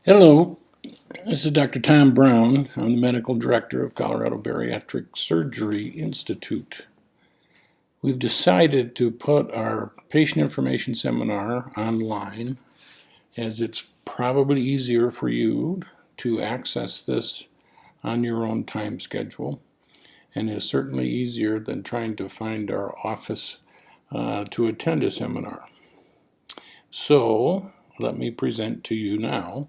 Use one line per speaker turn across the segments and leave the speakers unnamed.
Hello, this is Dr. Tom Brown. I'm the medical director of Colorado Bariatric Surgery Institute. We've decided to put our patient information seminar online as it's probably easier for you to access this on your own time schedule and is certainly easier than trying to find our office to attend a seminar. So let me present to you now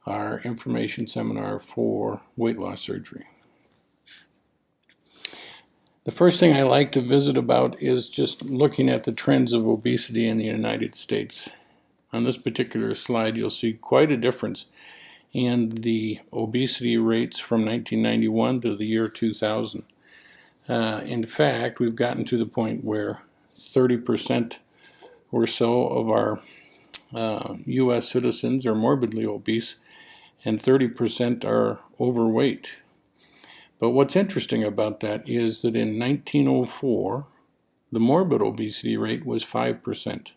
our information seminar for weight loss surgery. The first thing I like to visit about is just looking at the trends of obesity in the United States. On this particular slide, you'll see quite a difference in the obesity rates from 1991 to the year 2000. In fact, we've gotten to the point where 30% or so of our U.S. citizens are morbidly obese and 30% are overweight. But what's interesting about that is that in 1904, the morbid obesity rate was 5%.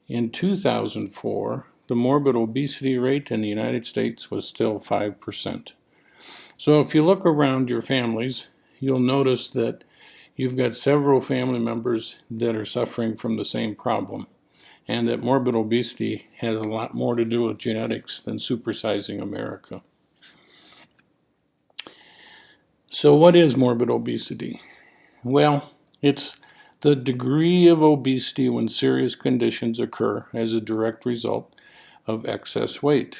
In 2004, the morbid obesity rate in the United States was still 5%. So if you look around your families, you'll notice that you've got several family members that are suffering from the same problem, and that morbid obesity has a lot more to do with genetics than supersizing America. So what is morbid obesity? Well, it's the degree of obesity when serious conditions occur as a direct result of excess weight.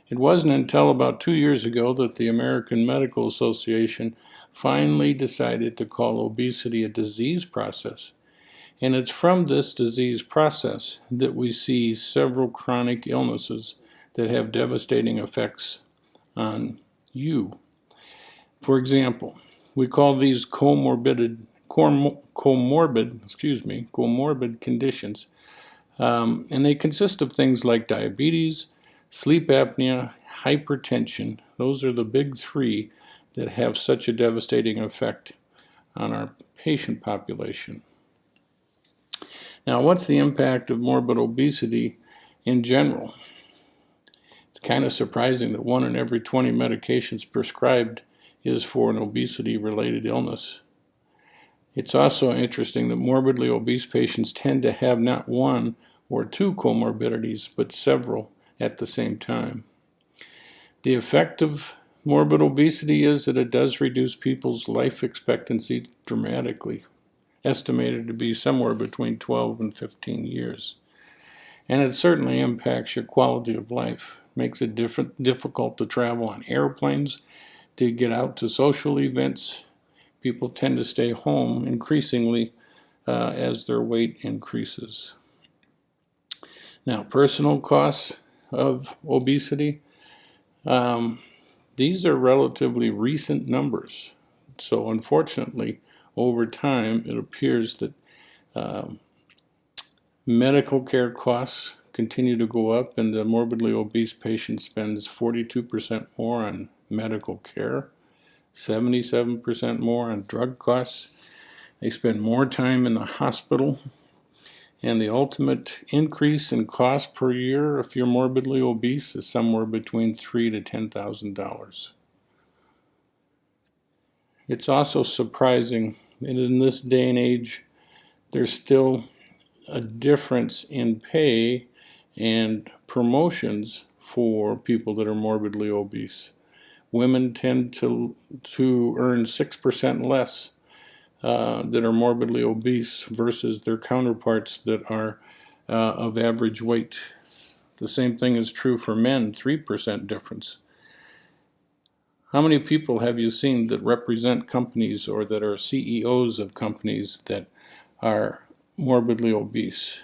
It wasn't until about 2 years ago that the American Medical Association finally decided to call obesity a disease process. And it's from this disease process that we see several chronic illnesses that have devastating effects on you. For example, we call these comorbid conditions, and they consist of things like diabetes, sleep apnea, hypertension. Those are the big three that have such a devastating effect on our patient population. Now, what's the impact of morbid obesity in general? It's kind of surprising that 1 in every 20 medications prescribed is for an obesity-related illness. It's also interesting that morbidly obese patients tend to have not 1 or 2 comorbidities, but several at the same time. The effect of morbid obesity is that it does reduce people's life expectancy dramatically, estimated to be somewhere between 12 and 15 years. And it certainly impacts your quality of life, makes it difficult to travel on airplanes, to get out to social events. People tend to stay home increasingly as their weight increases. Now, personal costs of obesity. These are relatively recent numbers. So unfortunately, over time, it appears that medical care costs continue to go up, and the morbidly obese patient spends 42% more on medical care, 77% more on drug costs. They spend more time in the hospital, and the ultimate increase in cost per year if you're morbidly obese is somewhere between $3,000 to $10,000. It's also surprising that in this day and age, there's still a difference in pay and promotions for people that are morbidly obese. Women tend to earn 6% less that are morbidly obese versus their counterparts that are of average weight. The same thing is true for men, 3% difference. How many people have you seen that represent companies or that are CEOs of companies that are morbidly obese?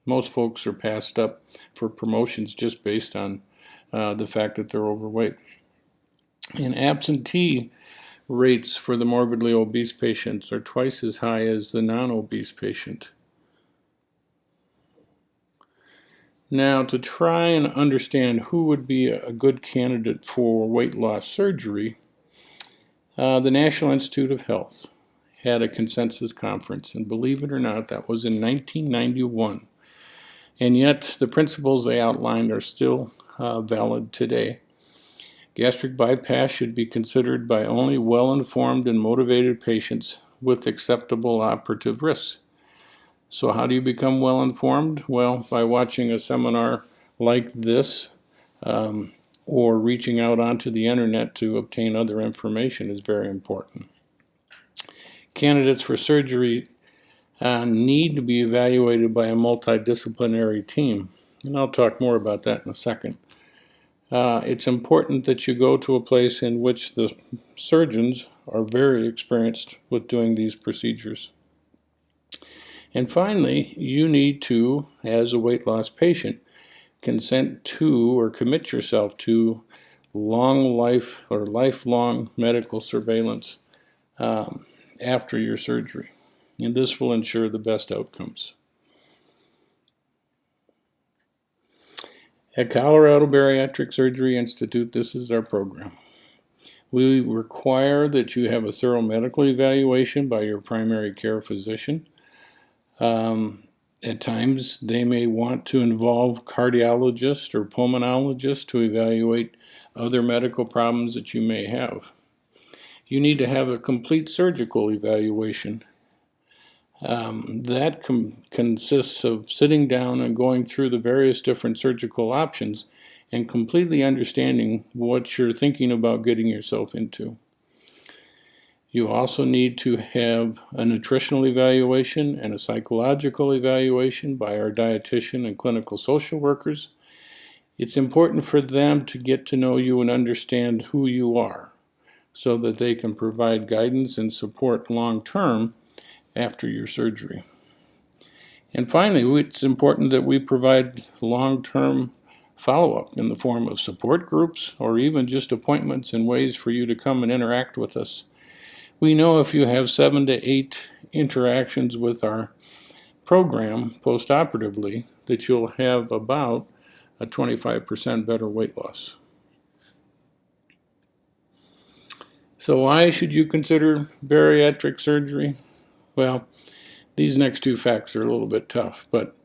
Most folks are passed up for promotions just based on the fact that they're overweight. And absentee rates for the morbidly obese patients are twice as high as the non-obese patient. Now, to try and understand who would be a good candidate for weight loss surgery, the National Institute of Health had a consensus conference, and believe it or not, that was in 1991. and yet the principles they outlined are still valid today. Gastric bypass should be considered by only well-informed and motivated patients with acceptable operative risks. So how do you become well-informed? Well, by watching a seminar like this, or reaching out onto the internet to obtain other information is very important. Candidates for surgery need to be evaluated by a multidisciplinary team, and I'll talk more about that in a second. It's important that you go to a place in which the surgeons are very experienced with doing these procedures. And finally, you need to, as a weight loss patient, consent to or commit yourself to long life or lifelong medical surveillance after your surgery. And this will ensure the best outcomes. At Colorado Bariatric Surgery Institute, this is our program. We require that you have a thorough medical evaluation by your primary care physician. At times, they may want to involve cardiologists or pulmonologists to evaluate other medical problems that you may have. You need to have a complete surgical evaluation. That consists of sitting down and going through the various different surgical options and completely understanding what you're thinking about getting yourself into. You also need to have a nutritional evaluation and a psychological evaluation by our dietitian and clinical social workers. It's important for them to get to know you and understand who you are so that they can provide guidance and support long-term after your surgery. And finally, it's important that we provide long-term follow-up in the form of support groups or even just appointments and ways for you to come and interact with us. We know if you have 7 to 8 interactions with our program post-operatively that you'll have about a 25% better weight loss. So why should you consider bariatric surgery? Well, these next two facts are a little bit tough, but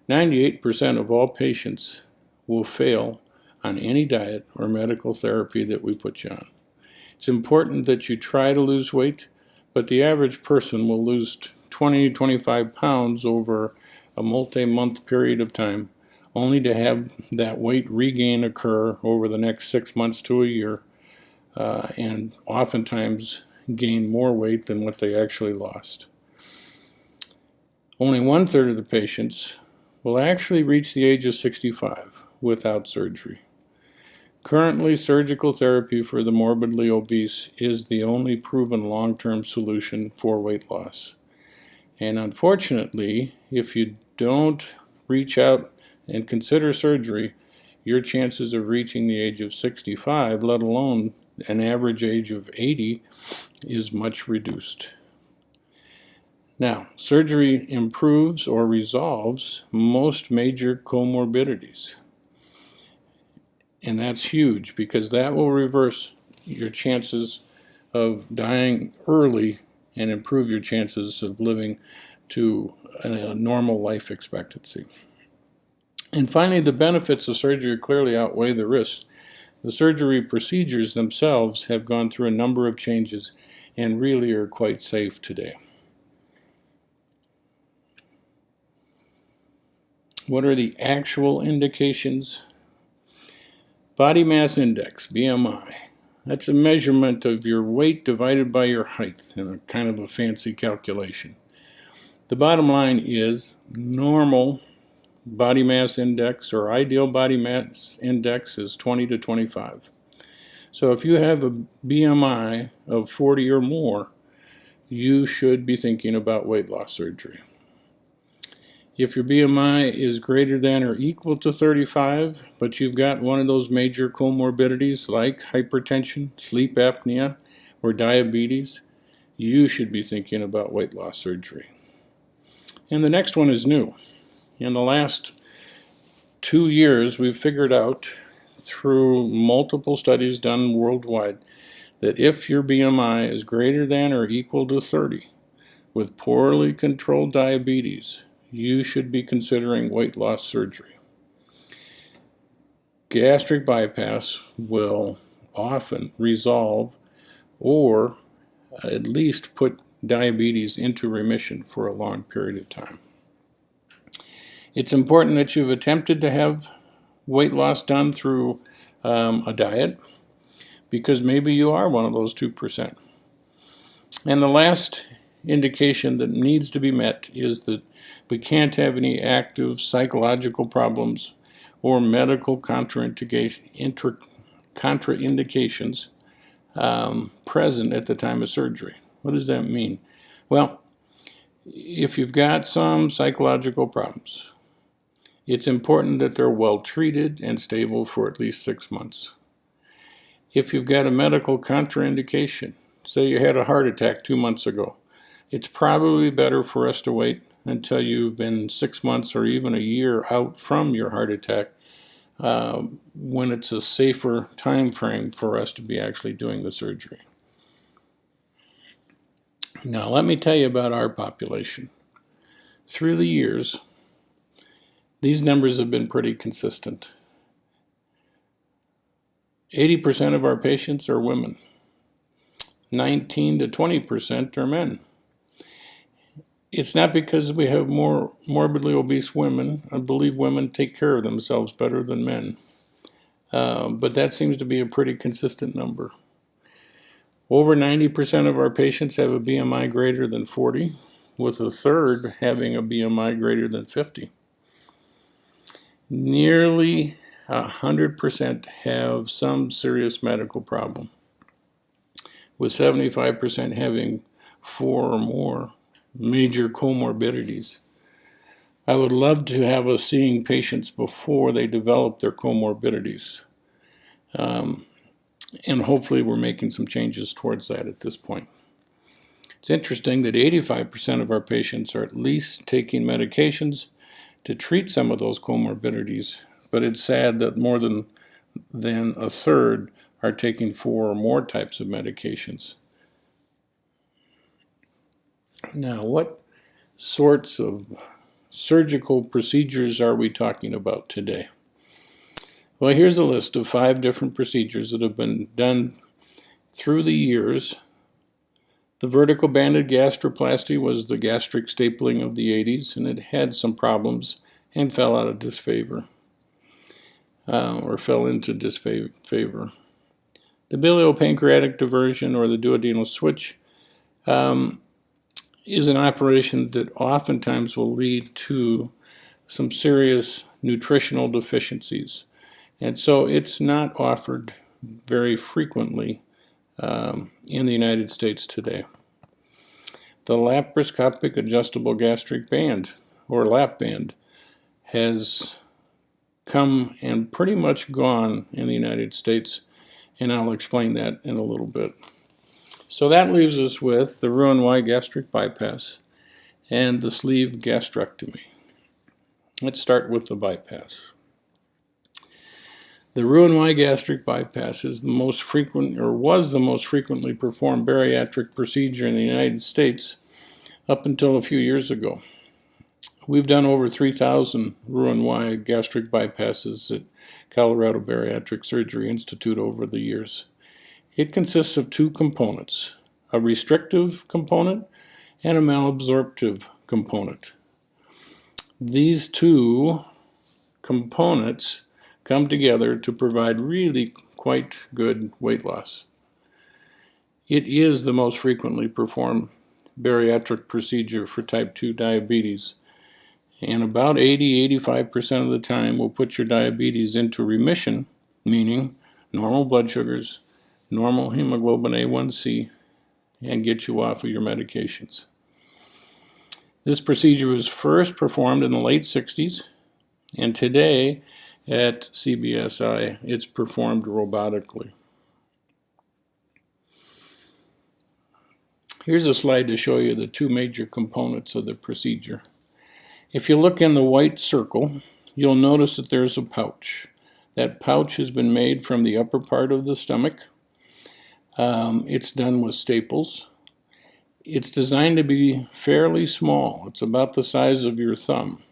98% of all patients will fail on any diet or medical therapy that we put you on. It's important that you try to lose weight, but the average person will lose 20 to 25 pounds over a multi-month period of time, only to have that weight regain occur over the next 6 months to a year, and oftentimes gain more weight than what they actually lost. Only 1/3 of the patients will actually reach the age of 65 without surgery. Currently, surgical therapy for the morbidly obese is the only proven long-term solution for weight loss. And unfortunately, if you don't reach out and consider surgery, your chances of reaching the age of 65, let alone an average age of 80, is much reduced. Now, surgery improves or resolves most major comorbidities. And that's huge because that will reverse your chances of dying early and improve your chances of living to a normal life expectancy. And finally, the benefits of surgery clearly outweigh the risks. The surgery procedures themselves have gone through a number of changes and really are quite safe today. What are the actual indications? Body mass index, BMI. That's a measurement of your weight divided by your height in a kind of a fancy calculation. The bottom line is normal body mass index or ideal body mass index is 20 to 25. So if you have a BMI of 40 or more, you should be thinking about weight loss surgery. If your BMI is greater than or equal to 35, but you've got one of those major comorbidities like hypertension, sleep apnea, or diabetes, you should be thinking about weight loss surgery. And the next one is new. In the last 2 years, we've figured out through multiple studies done worldwide that if your BMI is greater than or equal to 30 with poorly controlled diabetes, you should be considering weight loss surgery. Gastric bypass will often resolve or at least put diabetes into remission for a long period of time. It's important that you've attempted to have weight loss done through a diet, because maybe you are one of those 2%. And the last indication that needs to be met is that we can't have any active psychological problems or medical contraindications present at the time of surgery. What does that mean? Well, if you've got some psychological problems, it's important that they're well treated and stable for at least 6 months. If you've got a medical contraindication, say you had a heart attack 2 months ago, it's probably better for us to wait until you've been 6 months or even a year out from your heart attack, when it's a safer time frame for us to be actually doing the surgery. Now let me tell you about our population. Through the years, these numbers have been pretty consistent. 80% of our patients are women. 19 to 20% are men. It's not because we have more morbidly obese women. I believe women take care of themselves better than men. But that seems to be a pretty consistent number. Over 90% of our patients have a BMI greater than 40, with a third having a BMI greater than 50. Nearly 100% have some serious medical problem, with 75% having 4 or more major comorbidities. I would love to have us seeing patients before they develop their comorbidities. And hopefully we're making some changes towards that at this point. It's interesting that 85% of our patients are at least taking medications to treat some of those comorbidities, but it's sad that more than a third are taking 4 or more types of medications. Now, what sorts of surgical procedures are we talking about today? Well, here's a list of 5 different procedures that have been done through the years. The vertical banded gastroplasty was the gastric stapling of the 80s, and it had some problems and fell out of disfavor, or fell into disfavor. The biliopancreatic diversion, or the duodenal switch, is an operation that oftentimes will lead to some serious nutritional deficiencies. And so it's not offered very frequently in the United States today. The laparoscopic adjustable gastric band, or lap band, has come and pretty much gone in the United States, and I'll explain that in a little bit. So that leaves us with the roux-en-y gastric bypass and the sleeve gastrectomy. Let's start with the bypass. The roux-en-y gastric bypass is the most frequent, or was the most frequently performed bariatric procedure in the United States up until a few years ago. We've done over 3,000 roux-en-y gastric bypasses at Colorado Bariatric Surgery Institute over the years. It consists of 2 components, a restrictive component and a malabsorptive component. These 2 components come together to provide really quite good weight loss. It is the most frequently performed bariatric procedure for type 2 diabetes, and about 80-85% of the time will put your diabetes into remission, meaning normal blood sugars, normal hemoglobin A1C, and get you off of your medications. This procedure was first performed in the late 60s, and today at CBSI it's performed robotically. Here's a slide to show you the 2 major components of the procedure. If you look in the white circle, you'll notice that there's a pouch. That pouch has been made from the upper part of the stomach. It's done with staples. It's designed to be fairly small. It's about the size of your thumb.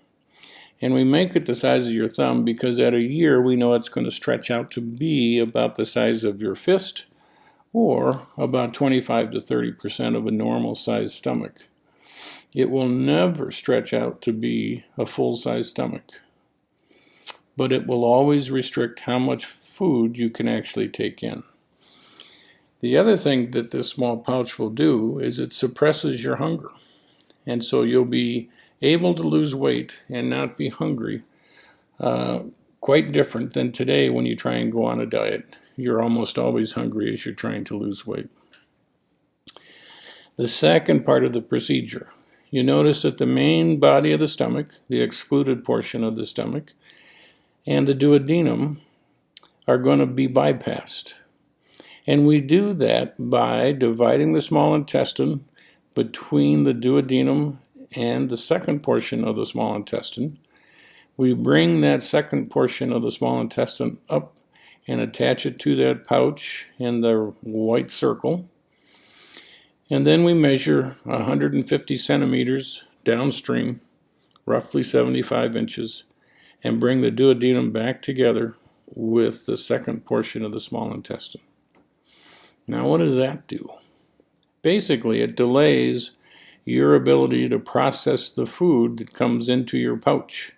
And we make it the size of your thumb because at a year we know it's going to stretch out to be about the size of your fist, or about 25 to 30% of a normal sized stomach. It will never stretch out to be a full-size stomach, but it will always restrict how much food you can actually take in. The other thing that this small pouch will do is it suppresses your hunger, and so you'll be able to lose weight and not be hungry. Quite different than today when you try and go on a diet. You're almost always hungry as you're trying to lose weight. The second part of the procedure, you notice that the main body of the stomach, the excluded portion of the stomach, and the duodenum are going to be bypassed. And we do that by dividing the small intestine between the duodenum and the second portion of the small intestine. We bring that second portion of the small intestine up and attach it to that pouch in the white circle. And then we measure 150 centimeters downstream, roughly 75 inches, and bring the duodenum back together with the second portion of the small intestine. Now, what does that do? Basically, it delays your ability to process the food that comes into your pouch.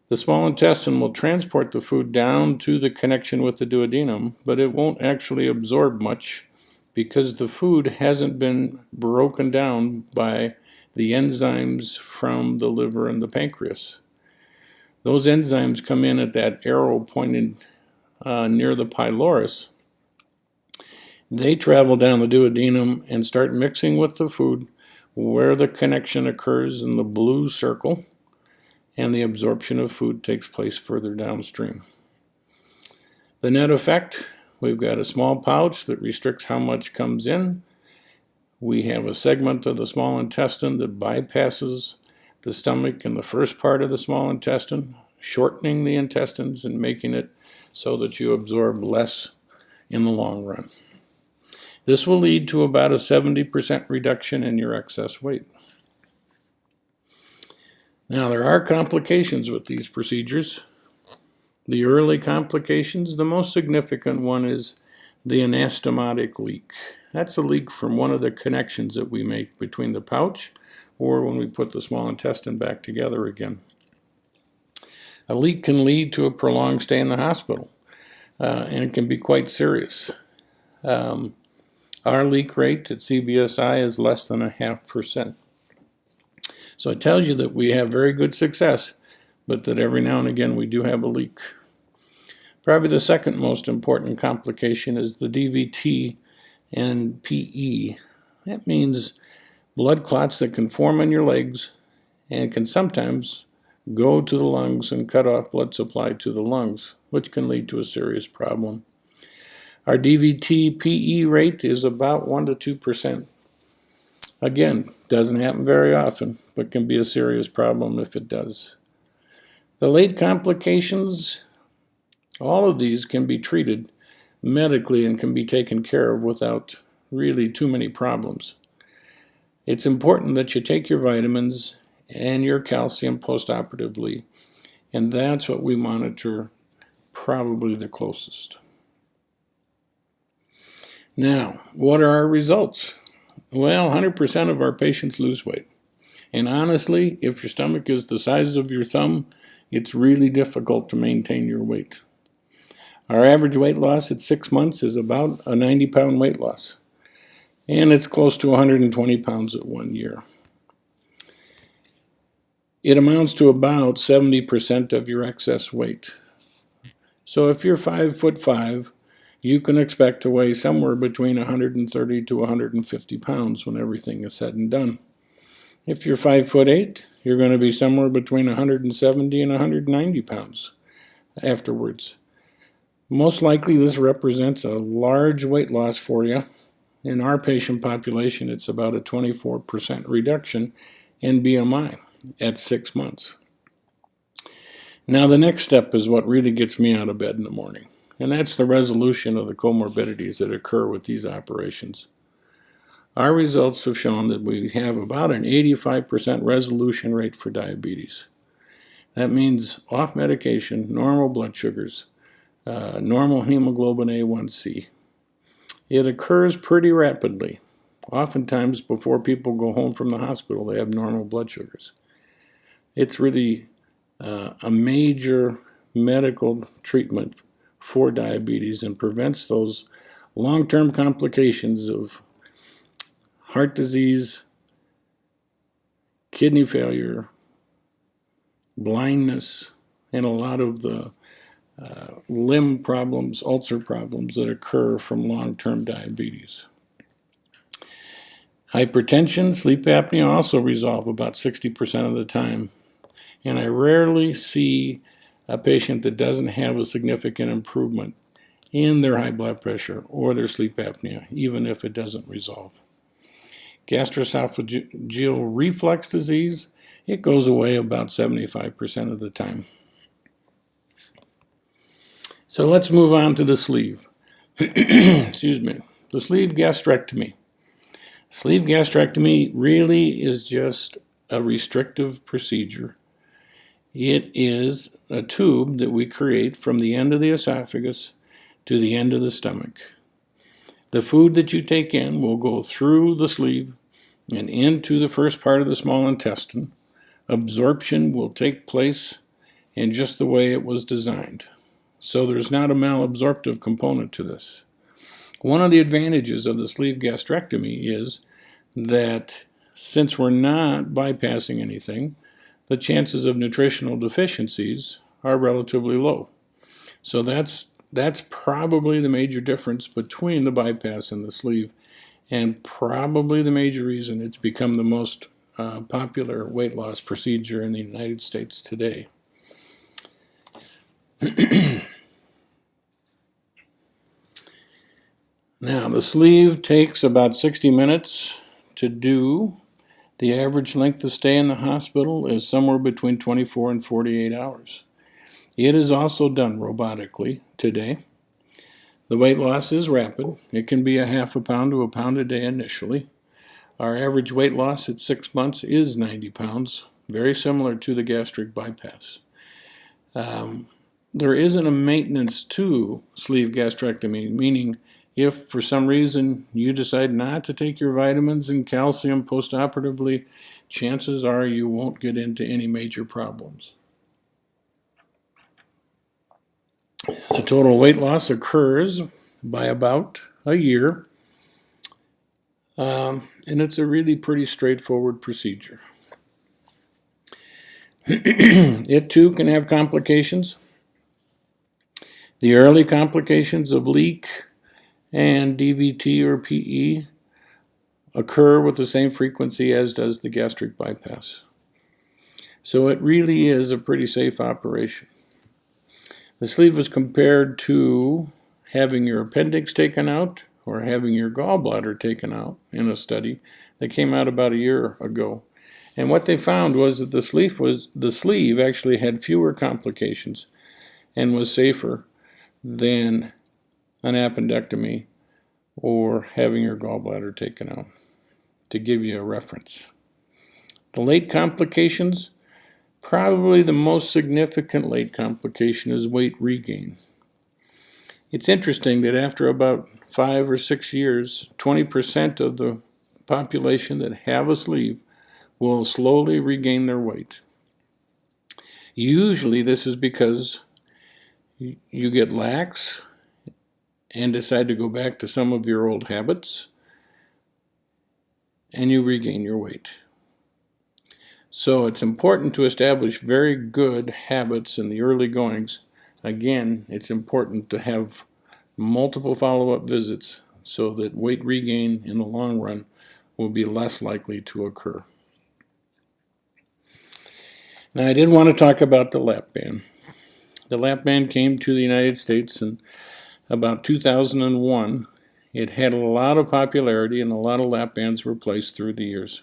The small intestine will transport the food down to the connection with the duodenum, but it won't actually absorb much because the food hasn't been broken down by the enzymes from the liver and the pancreas. Those enzymes come in at that arrow pointed near the pylorus. They travel down the duodenum and start mixing with the food where the connection occurs in the blue circle, and the absorption of food takes place further downstream. The net effect, we've got a small pouch that restricts how much comes in. We have a segment of the small intestine that bypasses the stomach and the first part of the small intestine, shortening the intestines and making it so that you absorb less in the long run. This will lead to about a 70% reduction in your excess weight. Now, there are complications with these procedures. The early complications, the most significant one is the anastomotic leak. That's a leak from one of the connections that we make between the pouch or when we put the small intestine back together again. A leak can lead to a prolonged stay in the hospital, and it can be quite serious. Our leak rate at CBSI is less than 0.5%. So it tells you that we have very good success, but that every now and again we do have a leak. Probably the second most important complication is the DVT and PE. That means blood clots that can form in your legs and can sometimes go to the lungs and cut off blood supply to the lungs, which can lead to a serious problem. Our DVT-PE rate is about 1 to 2%. Again, doesn't happen very often, but can be a serious problem if it does. The late complications, all of these can be treated medically and can be taken care of without really too many problems. It's important that you take your vitamins and your calcium postoperatively, and that's what we monitor probably the closest. Now, what are our results? Well, 100% of our patients lose weight. And honestly, if your stomach is the size of your thumb, it's really difficult to maintain your weight. Our average weight loss at 6 months is about a 90-pound weight loss. And it's close to 120 pounds at 1 year. It amounts to about 70% of your excess weight. So if you're 5'5", you can expect to weigh somewhere between 130 to 150 pounds when everything is said and done. If you're 5'8", you're going to be somewhere between 170 and 190 pounds afterwards. Most likely this represents a large weight loss for you. In our patient population, it's about a 24% reduction in BMI at 6 months. Now the next step is what really gets me out of bed in the morning. And that's the resolution of the comorbidities that occur with these operations. Our results have shown that we have about an 85% resolution rate for diabetes. That means off medication, normal blood sugars, normal hemoglobin A1C. It occurs pretty rapidly. Oftentimes, before people go home from the hospital, they have normal blood sugars. It's really a major medical treatment for diabetes and prevents those long-term complications of heart disease, kidney failure, blindness, and a lot of the limb problems, ulcer problems that occur from long-term diabetes. Hypertension, sleep apnea also resolve about 60% of the time. And I rarely see a patient that doesn't have a significant improvement in their high blood pressure or their sleep apnea, even if it doesn't resolve. Gastroesophageal reflux disease, it goes away about 75% of the time. So let's move on to the sleeve. Excuse me. The sleeve gastrectomy. Sleeve gastrectomy really is just a restrictive procedure. It is a tube that we create from the end of the esophagus to the end of the stomach. The food that you take in will go through the sleeve and into the first part of the small intestine. Absorption will take place in just the way it was designed. So there's not a malabsorptive component to this. One of the advantages of the sleeve gastrectomy is that since we're not bypassing anything, the chances of nutritional deficiencies are relatively low. So that's probably the major difference between the bypass and the sleeve, and probably the major reason it's become the most popular weight loss procedure in the United States today. Now, the sleeve takes about 60 minutes to do. The average length of stay in the hospital is somewhere between 24 and 48 hours. It is also done robotically today. The weight loss is rapid. It can be a half a pound to a pound a day initially. Our average weight loss at 6 months is 90 pounds, very similar to the gastric bypass. There isn't a maintenance to sleeve gastrectomy, meaning if for some reason you decide not to take your vitamins and calcium postoperatively, chances are you won't get into any major problems. The total weight loss occurs by about a year, and it's a really pretty straightforward procedure. It too can have complications. The early complications of leak and DVT or PE occur with the same frequency as does the gastric bypass. So it really is a pretty safe operation. The sleeve was compared to having your appendix taken out or having your gallbladder taken out in a study that came out about a year ago. And what they found was that the sleeve actually had fewer complications and was safer than an appendectomy or having your gallbladder taken out, to give you a reference. The late complications, probably the most significant late complication is weight regain. It's interesting that after about 5 or 6 years, 20% of the population that have a sleeve will slowly regain their weight. Usually this is because you get lax and decide to go back to some of your old habits, and you regain your weight. So it's important to establish very good habits in the early goings. Again, it's important to have multiple follow-up visits so that weight regain in the long run will be less likely to occur. Now, I did want to talk about the lap band. The lap band came to the United States in about 2001. It had a lot of popularity and a lot of lap bands were placed through the years.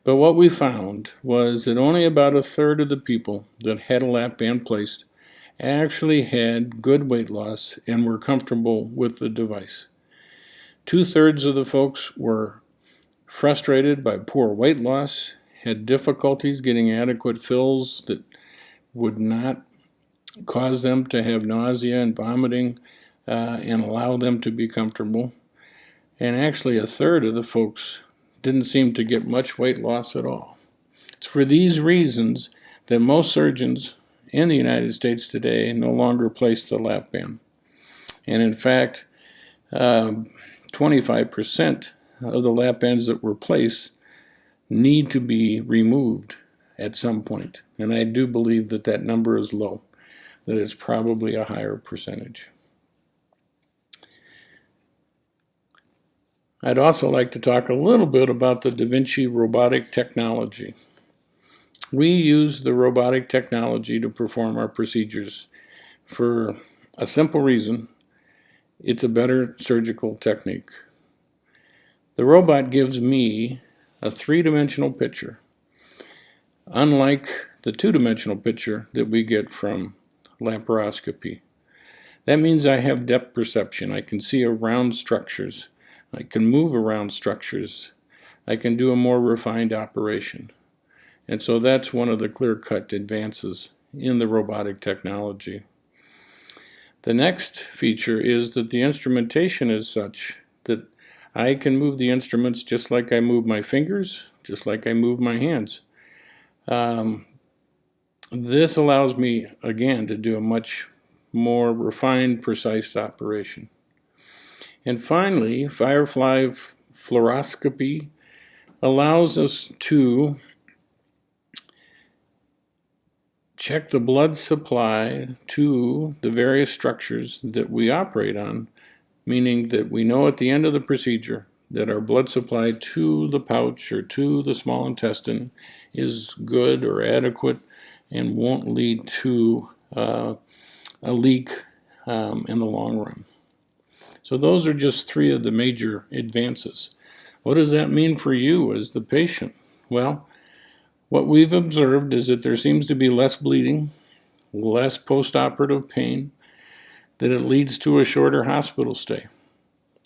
But what we found was that only about a third of the people that had a lap band placed actually had good weight loss and were comfortable with the device. 2/3 of the folks were frustrated by poor weight loss, had difficulties getting adequate fills that would not cause them to have nausea and vomiting and allow them to be comfortable. And actually, a third of the folks didn't seem to get much weight loss at all. It's for these reasons that most surgeons in the United States today no longer place the lap band. And in fact, 25% of the lap bands that were placed need to be removed at some point. And I do believe that that number is low, that it's probably a higher percentage. I'd also like to talk a little bit about the Da Vinci robotic technology. We use the robotic technology to perform our procedures for a simple reason. It's a better surgical technique. The robot gives me a three-dimensional picture, unlike the two-dimensional picture that we get from laparoscopy. That means I have depth perception. I can see around structures. I can move around structures. I can do a more refined operation. And so that's one of the clear-cut advances in the robotic technology. The next feature is that the instrumentation is such that I can move the instruments just like I move my fingers, just like I move my hands. This allows me, again, to do a much more refined, precise operation. And finally, Firefly fluoroscopy allows us to check the blood supply to the various structures that we operate on, meaning that we know at the end of the procedure that our blood supply to the pouch or to the small intestine is good or adequate and won't lead to a leak in the long run. So those are just three of the major advances. What does that mean for you as the patient? Well, what we've observed is that there seems to be less bleeding, less post-operative pain, that it leads to a shorter hospital stay.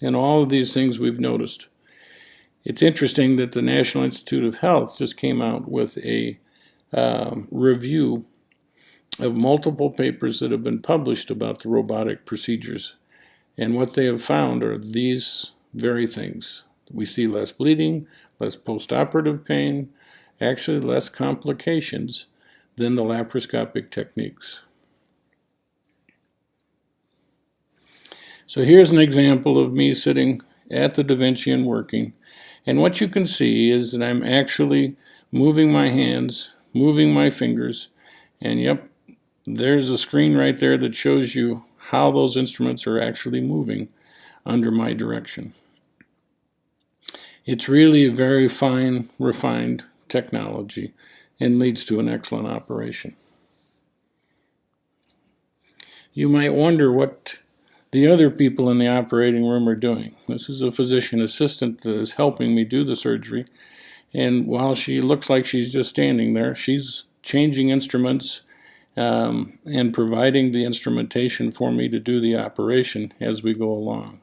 And all of these things we've noticed. It's interesting that the National Institute of Health just came out with a review of multiple papers that have been published about the robotic procedures. And what they have found are these very things. We see less bleeding, less post-operative pain, actually less complications than the laparoscopic techniques. So here's an example of me sitting at the Da Vinci and working. And what you can see is that I'm actually moving my hands, moving my fingers, and yep, there's a screen right there that shows you how those instruments are actually moving under my direction. It's really a very fine, refined technology and leads to an excellent operation. You might wonder what the other people in the operating room are doing. This is a physician assistant that is helping me do the surgery, and while she looks like she's just standing there, she's changing instruments and providing the instrumentation for me to do the operation as we go along.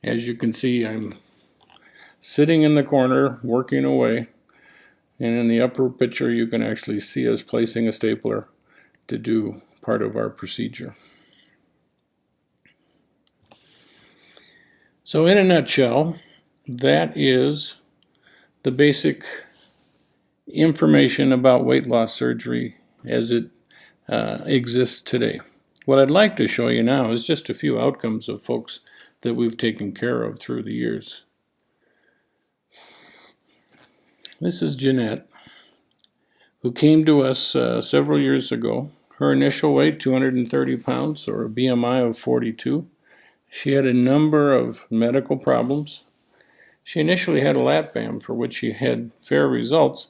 As you can see, I'm sitting in the corner working away, and in the upper picture you can actually see us placing a stapler to do part of our procedure. So in a nutshell, that is the basic information about weight loss surgery as it exists today. What I'd like to show you now is just a few outcomes of folks that we've taken care of through the years. This is Jeanette, who came to us several years ago. Her initial weight, 230 pounds, or a BMI of 42. She had a number of medical problems. She initially had a lap band for which she had fair results,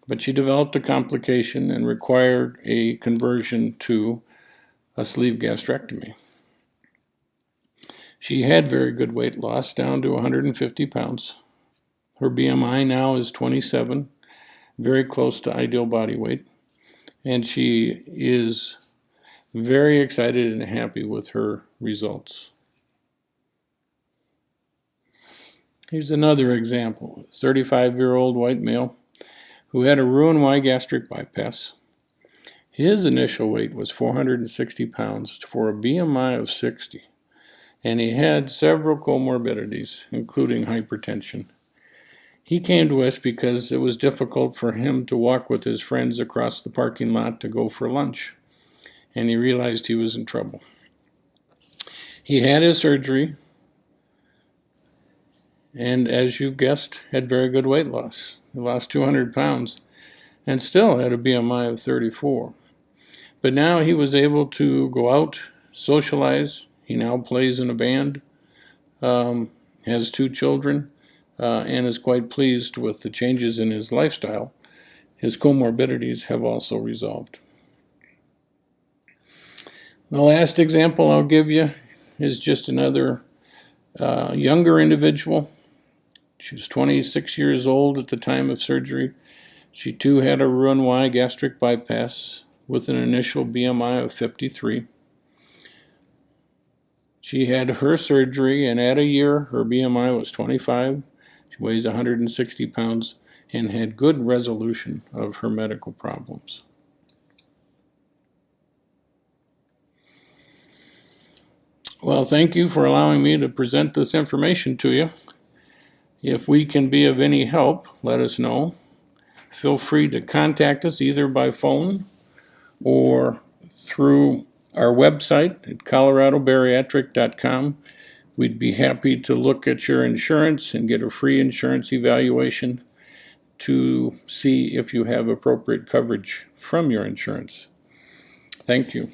but she developed a complication and required a conversion to a sleeve gastrectomy. She had very good weight loss, down to 150 pounds. Her BMI now is 27, very close to ideal body weight, and she is very excited and happy with her results. Here's another example. 35-year-old white male who had a roux-en-y gastric bypass. His initial weight was 460 pounds for a BMI of 60, and he had several comorbidities, including hypertension. He came to us because it was difficult for him to walk with his friends across the parking lot to go for lunch, and he realized he was in trouble. He had his surgery, and as you've guessed, had very good weight loss. He lost 200 pounds and still had a BMI of 34. But now he was able to go out, socialize. He now plays in a band, has 2 children, and is quite pleased with the changes in his lifestyle. His comorbidities have also resolved. The last example I'll give you is just another younger individual. She was 26 years old at the time of surgery. She too had a roux-en-y gastric bypass with an initial BMI of 53. She had her surgery, and at a year, her BMI was 25. She weighs 160 pounds and had good resolution of her medical problems. Well, thank you for allowing me to present this information to you. If we can be of any help, let us know. Feel free to contact us either by phone or through our website at coloradobariatric.com. We'd be happy to look at your insurance and get a free insurance evaluation to see if you have appropriate coverage from your insurance. Thank you.